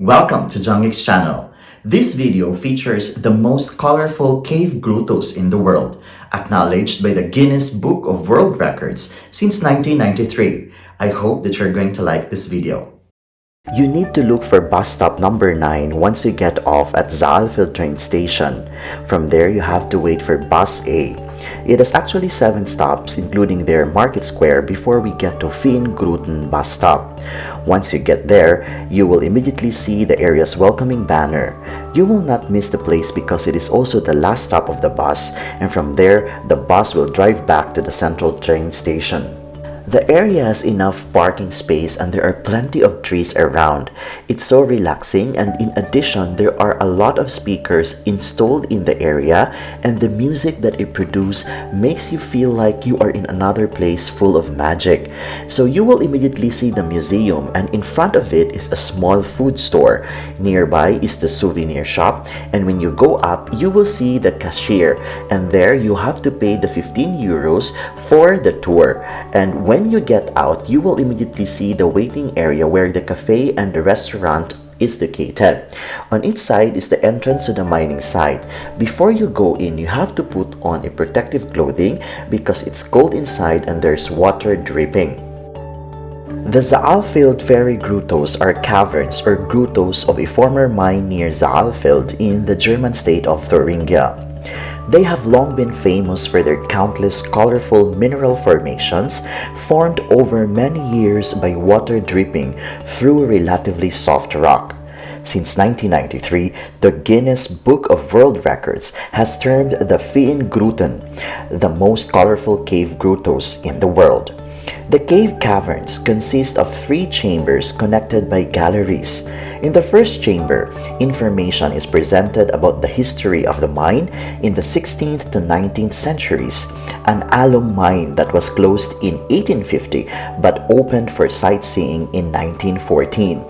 Welcome to Jungik's channel. This video features the most colorful cave grottos in the world, acknowledged by the Guinness Book of World Records since 1993. I hope that you're going to like this video. You need to look for bus stop number 9 once you get off at Saalfeld train station. From there, you have to wait for bus A. It has actually 7 stops, including their market square, before we get to Feengrotten bus stop. Once you get there, you will immediately see the area's welcoming banner. You will not miss the place because it is also the last stop of the bus, and from there, the bus will drive back to the central train station. The area has enough parking space and there are plenty of trees around. It's so relaxing, and in addition, there are a lot of speakers installed in the area, and the music that it produces makes you feel like you are in another place full of magic. So you will immediately see the museum, and in front of it is a small food store. Nearby is the souvenir shop, and when you go up, you will see the cashier, and there you have to pay the 15 euros for the tour. And when you get out, you will immediately see the waiting area where the cafe and the restaurant is located. On each side is the entrance to the mining site. Before you go in, you have to put on a protective clothing because it's cold inside and there's water dripping. The Saalfeld Fairy Grottoes are caverns or grottoes of a former mine near Saalfeld in the German state of Thuringia. They have long been famous for their countless colorful mineral formations formed over many years by water dripping through relatively soft rock. Since 1993, the Guinness Book of World Records has termed the Feengrotten the most colorful cave grottoes in the world. The cave caverns consist of 3 chambers connected by galleries. In the first chamber, information is presented about the history of the mine in the 16th to 19th centuries, an alum mine that was closed in 1850 but opened for sightseeing in 1914.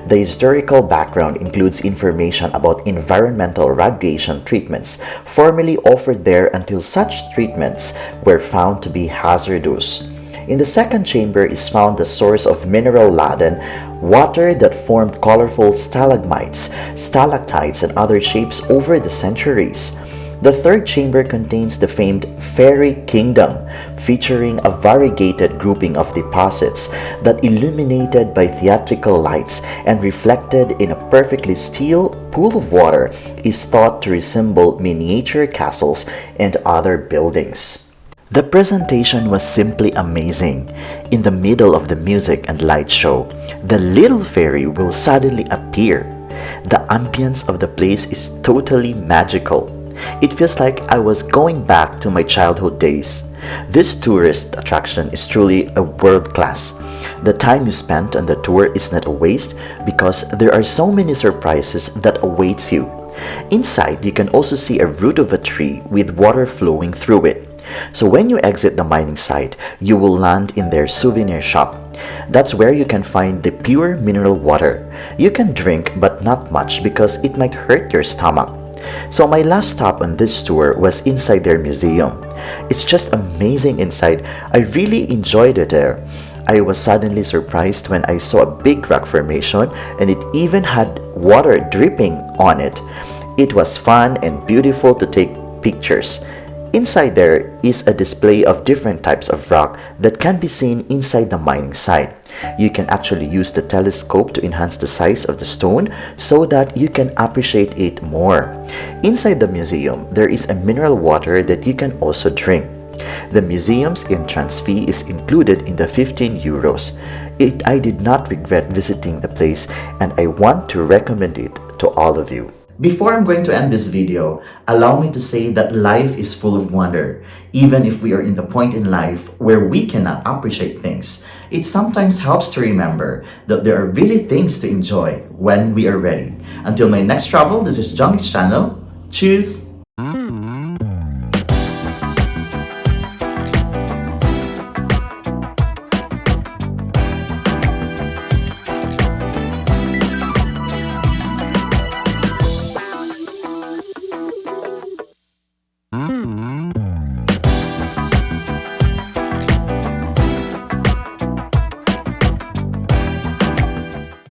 The historical background includes information about environmental radiation treatments formerly offered there until such treatments were found to be hazardous. In the second chamber is found the source of mineral-laden water that formed colorful stalagmites, stalactites, and other shapes over the centuries. The third chamber contains the famed Fairy Kingdom, featuring a variegated grouping of deposits that, illuminated by theatrical lights and reflected in a perfectly still pool of water, is thought to resemble miniature castles and other buildings. The presentation was simply amazing. In the middle of the music and light show, the little fairy will suddenly appear. The ambience of the place is totally magical. It feels like I was going back to my childhood days. This tourist attraction is truly a world class. The time you spent on the tour is not a waste because there are so many surprises that awaits you. Inside, you can also see a root of a tree with water flowing through it. So when you exit the mining site, you will land in their souvenir shop. That's where you can find the pure mineral water. You can drink, but not much because it might hurt your stomach. So my last stop on this tour was inside their museum. It's just amazing inside. I really enjoyed it there. I was suddenly surprised when I saw a big rock formation and it even had water dripping on it. It was fun and beautiful to take pictures. Inside there is a display of different types of rock that can be seen inside the mining site. You can actually use the telescope to enhance the size of the stone so that you can appreciate it more. Inside the museum, there is a mineral water that you can also drink. The museum's entrance fee is included in the 15 euros. I did not regret visiting the place, and I want to recommend it to all of you. Before I'm going to end this video, allow me to say that life is full of wonder. Even if we are in the point in life where we cannot appreciate things, it sometimes helps to remember that there are really things to enjoy when we are ready. Until my next travel, this is Jung's channel. Cheers!